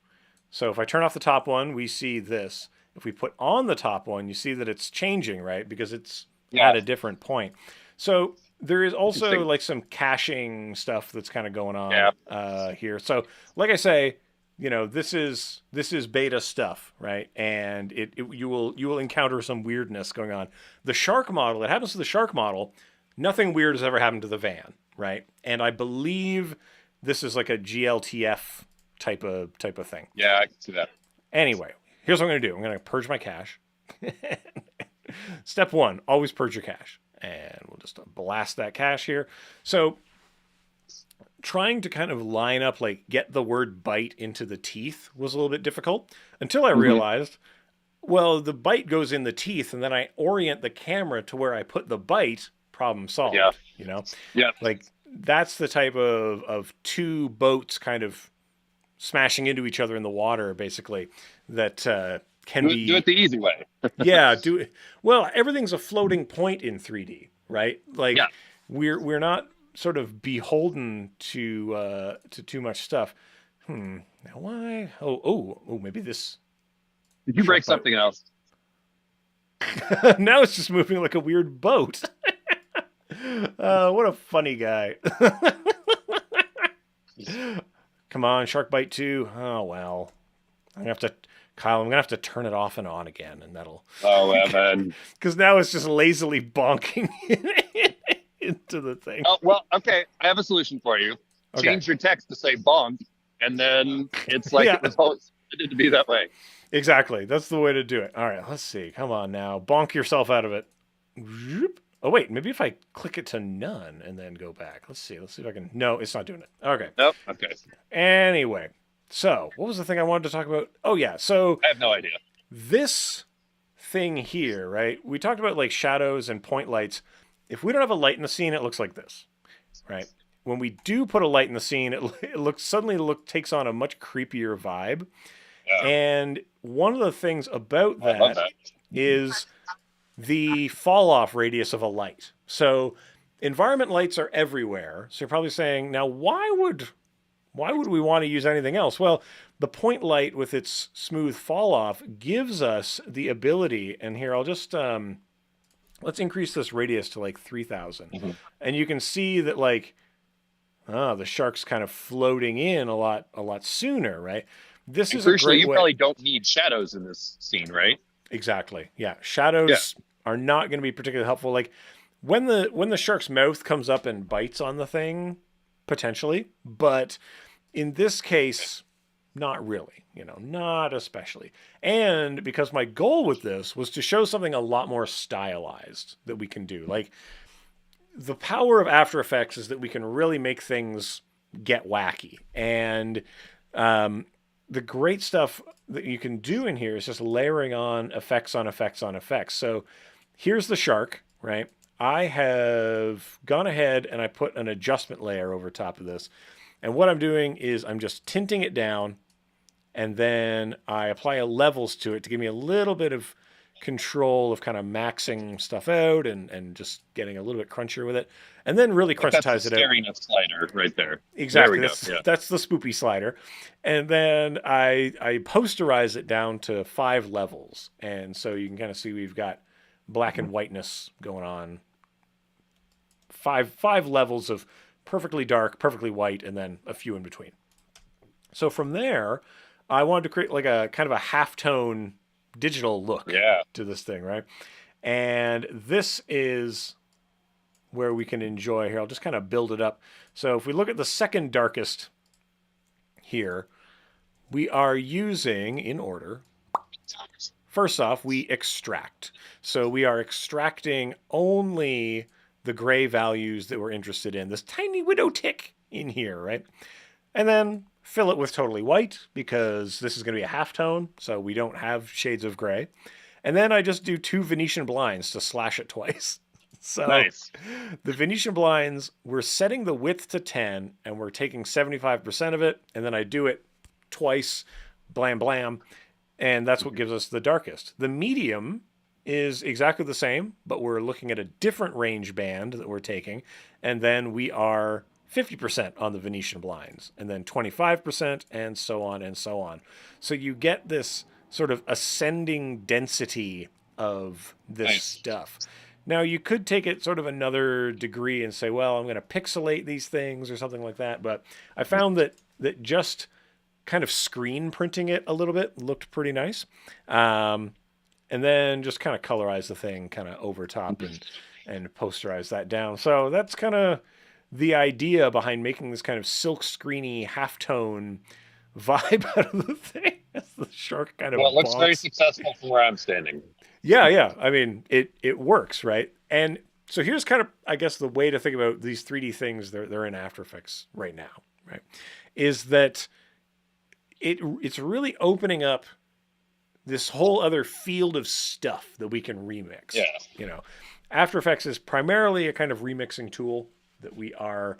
So if I turn off the top one, we see this. If we put on the top one, you see that it's changing, right? Because it's Yeah. at a different point. So there is also Interesting. like some caching stuff that's kind of going on Yeah. here. So like I say, this is beta stuff, right? And you will encounter some weirdness going on. The shark model, it happens to the shark model. Nothing weird has ever happened to the van, right? And I believe this is like a GLTF type of thing. Yeah, I can see that. Anyway, here's what I'm going to do. I'm going to purge my cache. Step one, always purge your cache. And we'll just blast that cache here. So trying to kind of line up, like get the word bite into the teeth was a little bit difficult until I realized, well, the bite goes in the teeth and then I orient the camera to where I put the bite, problem solved. Yeah. Yeah. Like that's the type of two boats kind of smashing into each other in the water, basically, that can be. Do it the easy way. Yeah, do it. Well, everything's a floating point in 3D, right? Like Yeah. we're not sort of beholden to too much stuff. Now why? Oh, maybe this. Did you break something else? Now it's just moving like a weird boat. What a funny guy. Come on, Shark Bite 2. Oh, well. Kyle, I'm going to have to turn it off and on again, and that'll. Oh, Evan. Because now it's just lazily bonking into the thing. Oh, well, okay. I have a solution for you. Okay. Change your text to say bonk, and then it's like Yeah. it was always intended to be that way. Exactly. That's the way to do it. All right, let's see. Come on now. Bonk yourself out of it. Zoop. Oh, wait. Maybe if I click it to none and then go back. Let's see. Let's see if I can. No, it's not doing it. Okay. Nope. Okay. Anyway. So, what was the thing I wanted to talk about? Oh, yeah. So, I have no idea. this thing here, right? We talked about like shadows and point lights. If we don't have a light in the scene, it looks like this, right? When we do put a light in the scene, it suddenly takes on a much creepier vibe. Yeah. And one of the things about I love that that. is the fall off radius of a light. So environment lights are everywhere. So you're probably saying, now why would we want to use anything else? Well, the point light with its smooth fall off gives us the ability, and here I'll just let's increase this radius to like 3,000. And you can see that like the shark's kind of floating in a lot sooner, right? This And is a crucially, great you way. probably don't need shadows in this scene, right? Exactly. Yeah. Shadows are not going to be particularly helpful. Like when the shark's mouth comes up and bites on the thing, potentially, but in this case, not really, not especially. And because my goal with this was to show something a lot more stylized that we can do. Like the power of After Effects is that we can really make things get wacky. And the great stuff that you can do in here is just layering on effects on effects on effects. So here's the shark, right? I have gone ahead and I put an adjustment layer over top of this. And what I'm doing is I'm just tinting it down, and then I apply levels to it to give me a little bit of control of kind of maxing stuff out and just getting a little bit crunchier with it. And then really That's crunchitize the it out. scariness slider right there. Exactly. There we go. That's the spoopy slider. And then I posterize it down to 5 levels. And so you can kind of see we've got black and whiteness going on. Five levels of perfectly dark, perfectly white, and then a few in between. So from there, I wanted to create like a kind of a halftone digital look Yeah. to this thing, right? And this is where we can enjoy here. I'll just kind of build it up. So if we look at the second darkest here, we are using, in order, first off, we extract. So we are extracting only the gray values that we're interested in. This tiny widow tick in here, right? And then fill it with totally white because this is going to be a halftone, so we don't have shades of gray. And then I just do 2 Venetian blinds to slash it twice. So Nice. the Venetian blinds, we're setting the width to 10 and we're taking 75% of it. And then I do it twice, blam, blam. And that's what gives us the darkest. The medium is exactly the same, but we're looking at a different range band that we're taking. And then we are 50% on the Venetian blinds, and then 25%, and so on and so on. So you get this sort of ascending density of this Nice. stuff. Now, you could take it sort of another degree and say, well, I'm going to pixelate these things or something like that. But I found that just kind of screen printing it a little bit looked pretty nice. And then just kind of colorize the thing kind of over top and posterize that down. So that's kind of the idea behind making this kind of silk screeny halftone vibe out of the thing. As the shark kind of Well, it looks very bonks. successful from where I'm standing. Yeah. I mean, it works, right? And so here's kind of, I guess, the way to think about these 3D things. They're in After Effects right now, right? Is that it's really opening up this whole other field of stuff that we can remix. Yeah. You know, After Effects is primarily a kind of remixing tool that we are.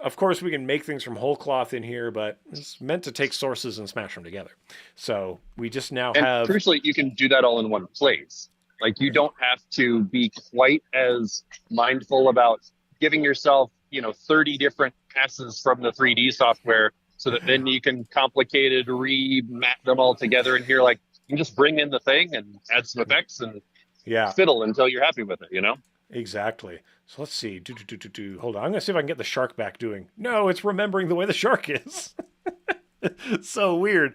Of course, we can make things from whole cloth in here, but it's meant to take sources and smash them together. So we just now And have. crucially, you can do that all in one place. Like you don't have to be quite as mindful about giving yourself, 30 different passes from the 3D software so that then you can complicated remap them all together. And here, like, you can just bring in the thing and add some effects and Yeah, fiddle until you're happy with it. exactly. So let's see. Hold on. I'm going to see if I can get the shark back doing. No, it's remembering the way the shark is. So weird.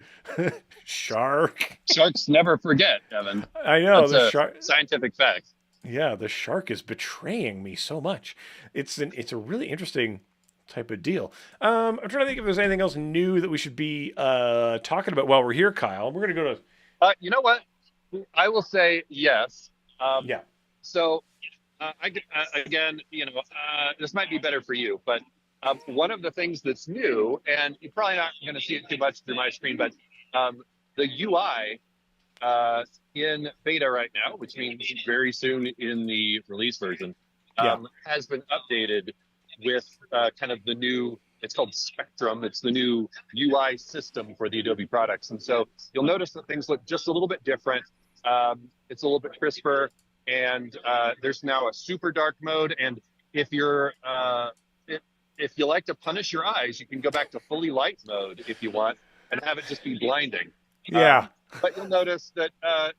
Shark. Sharks never forget, Evan. I know That's the a shark. scientific fact. Yeah, the shark is betraying me so much. It's a really interesting type of deal. I'm trying to think if there's anything else new that we should be talking about while we're here, Kyle. We're gonna go to You know what? I will say yes. yeah. So, again, this might be better for you, but one of the things that's new, and you're probably not going to see it too much through my screen, but the UI in beta right now, which means very soon in the release version, has been updated with kind of the new. It's called Spectrum. It's the new UI system for the Adobe products, and so you'll notice that things look just a little bit different. It's a little bit crisper, and there's now a super dark mode. And if you like to punish your eyes, you can go back to fully light mode if you want, and have it just be blinding. Yeah. But you'll notice that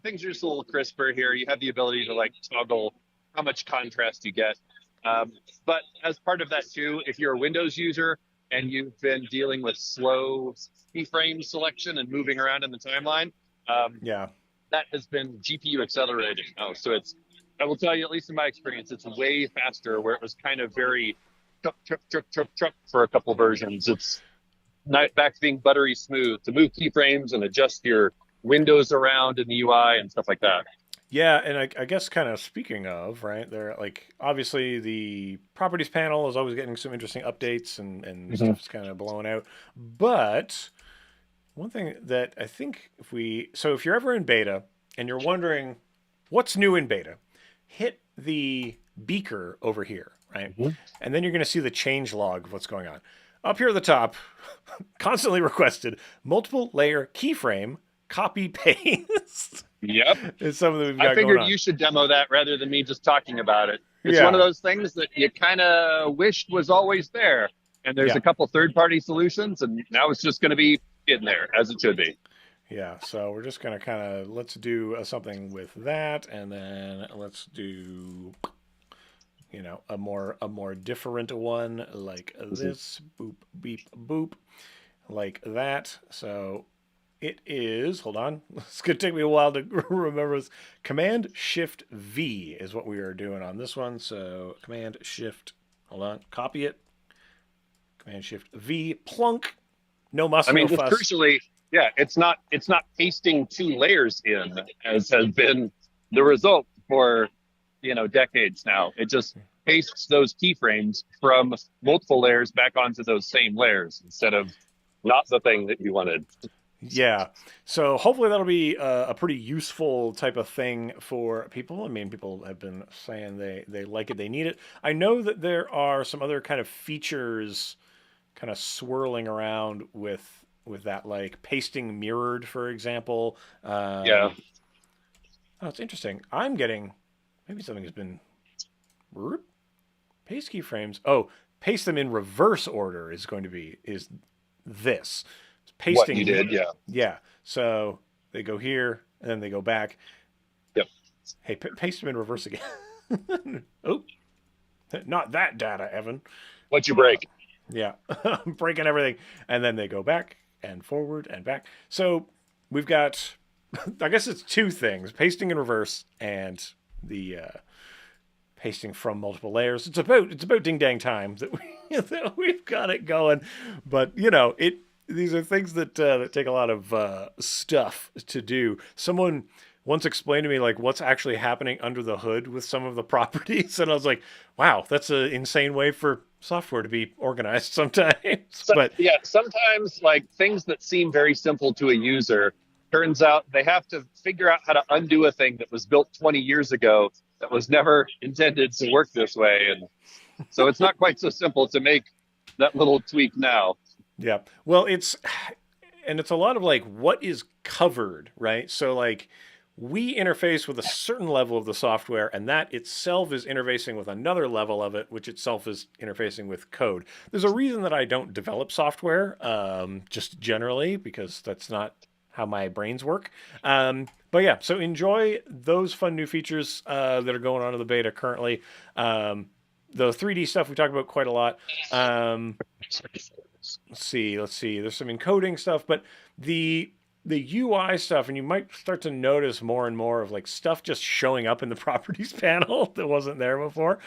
things are just a little crisper here. You have the ability to like toggle how much contrast you get. But as part of that too, if you're a Windows user and you've been dealing with slow keyframe selection and moving around in the timeline, Yeah. that has been GPU accelerating. I will tell you, at least in my experience, it's way faster where it was kind of very chuck for a couple versions. It's not back to being buttery smooth to move keyframes and adjust your windows around in the UI and stuff like that. Yeah, and I guess kind of speaking of, right, they're like obviously the properties panel is always getting some interesting updates and stuff's kind of blowing out. But one thing that I think if you're ever in beta and you're wondering what's new in beta, hit the beaker over here, right? And then you're going to see the change log of what's going on. Up here at the top, constantly requested multiple layer keyframe copy paste. Yep. It's something that we've got I figured going on. you should demo that rather than me just talking about it. It's Yeah. one of those things that you kind of wished was always there. And there's Yeah. a couple third-party solutions, and now it's just going to be in there, as it should be. Yeah, so we're just gonna kind of let's do something with that, and then let's do, a more different one like this, boop beep boop, like that. So It is, hold on, it's going to take me a while to remember this. Command Shift V is what we are doing on this one. So Command Shift, hold on, copy it. Command Shift V, plunk. No muss, I mean, no just fuss. crucially, yeah, it's not pasting two layers in, as has been the result for decades now. It just pastes those keyframes from multiple layers back onto those same layers instead of not the thing that you wanted. Yeah. So hopefully that'll be a pretty useful type of thing for people. I mean, people have been saying they like it, they need it. I know that there are some other kind of features kind of swirling around with that, like pasting mirrored, for example. Yeah. Oh, it's interesting. I'm getting maybe something has been paste keyframes. Oh, paste them in reverse order is going to be is this What pasting. you did, yeah. Yeah. So they go here and then they go back. Yep. Hey, paste them in reverse again. Oh, not that data, Evan. What you break? Yeah, I'm breaking everything. And then they go back and forward and back. So we've got, I guess it's two things, pasting in reverse and the pasting from multiple layers. It's about ding dang time that we've got it going. But, these are things that take a lot of stuff to do. Someone once explained to me like what's actually happening under the hood with some of the properties, and I was like, "Wow, that's an insane way for software to be organized sometimes." But Yeah, sometimes like things that seem very simple to a user, turns out they have to figure out how to undo a thing that was built 20 years ago that was never intended to work this way, and so it's not quite so simple to make that little tweak now. yeah, well, it's a lot of like what is covered, right? So like we interface with a certain level of the software, and that itself is interfacing with another level of it, which itself is interfacing with code. There's a reason that I don't develop software, just generally, because that's not how my brains work. But yeah, so enjoy those fun new features that are going on in the beta currently. The 3D stuff we talked about quite a lot. Let's see. There's some encoding stuff, but the UI stuff, and you might start to notice more and more of like stuff just showing up in the properties panel that wasn't there before.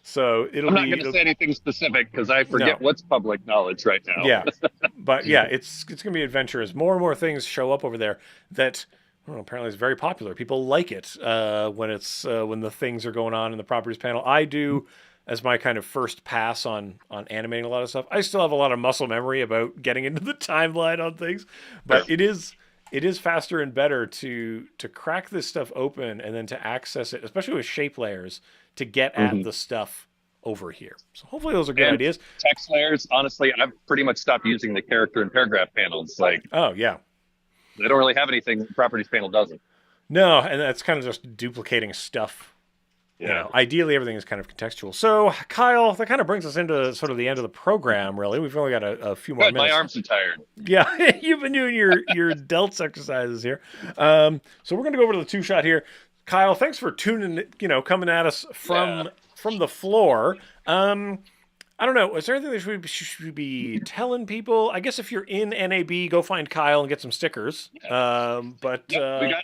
So I'm not going to say anything specific because I forget what's public knowledge right now. Yeah, but yeah, it's going to be adventurous. More and more things show up over there that apparently is very popular. People like it when when the things are going on in the properties panel. I do. As my kind of first pass on animating a lot of stuff. I still have a lot of muscle memory about getting into the timeline on things, but it is faster and better to crack this stuff open and then to access it, especially with shape layers, to get at the stuff over here. So hopefully those are good ideas. Text layers, honestly, I've pretty much stopped using the character and paragraph panels. Like, oh yeah, they don't really have anything the properties panel doesn't. No, and that's kind of just duplicating stuff. Yeah. Ideally, everything is kind of contextual. So, Kyle, that kind of brings us into sort of the end of the program, really. We've only got a few more minutes. My arms are tired. Yeah, you've been doing your delts exercises here. So we're going to go over to the two-shot here. Kyle, thanks for coming at us from the floor. I don't know. Is there anything that we should be telling people? I guess if you're in NAB, go find Kyle and get some stickers. We got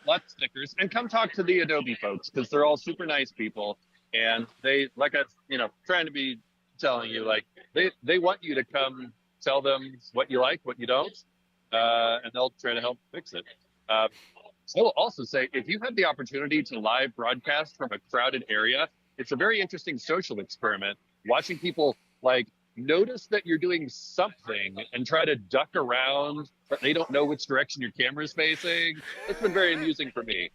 lots of stickers, and come talk to the Adobe folks because they're all super nice people, and they trying to be telling you like they want you to come tell them what you like, what you don't, and they'll try to help fix it. I will also say if you have the opportunity to live broadcast from a crowded area, it's a very interesting social experiment. Watching people like notice that you're doing something and try to duck around, but they don't know which direction your camera's facing. It's been very amusing for me.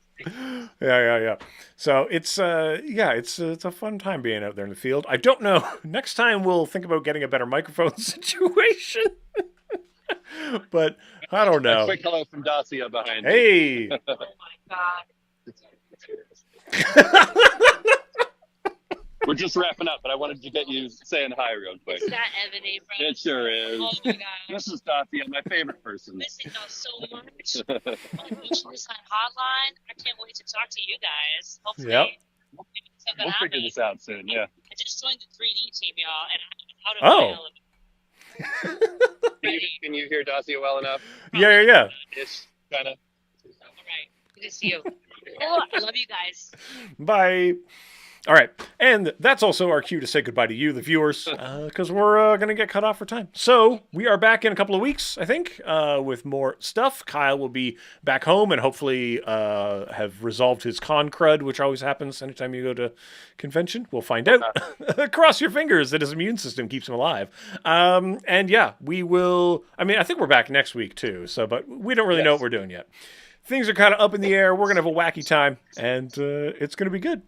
Yeah. So it's a fun time being out there in the field. I don't know. Next time we'll think about getting a better microphone situation. But I don't know. A quick hello from Dacia behind. Hey. Oh my god. We're just wrapping up, but I wanted to get you saying hi real quick. Is that Evan Abrams? It sure is. Oh my god. This is Dacia, my favorite person. Missing y'all so much. On Hotline. I can't wait to talk to you guys. Hopefully. Yep. We'll figure this out soon, yeah. I just joined the 3D team, y'all, and I'm out of my element. Can you hear Dacia well enough? Yeah. Ish, kind of. All right. Good to see you. Oh, I love you guys. Bye. All right. And that's also our cue to say goodbye to you, the viewers, because we're going to get cut off for time. So we are back in a couple of weeks, I think, with more stuff. Kyle will be back home and hopefully have resolved his con crud, which always happens anytime you go to convention. We'll find out. Cross your fingers that his immune system keeps him alive. And yeah, we will. I mean, I think we're back next week too. So, but we don't really know what we're doing yet. Things are kind of up in the air. We're going to have a wacky time, and it's going to be good.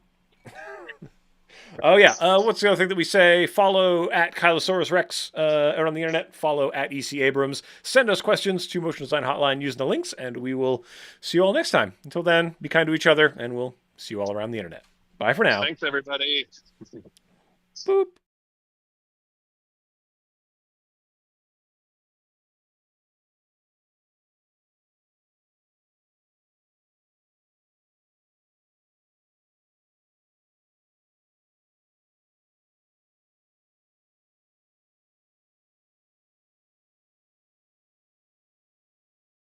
Oh, yeah. What's the other thing that we say? Follow at Kylosaurus Rex on the internet. Follow at EC Abrams. Send us questions to Motion Design Hotline using the links, and we will see you all next time. Until then, be kind to each other, and we'll see you all around the internet. Bye for now. Thanks, everybody. Boop.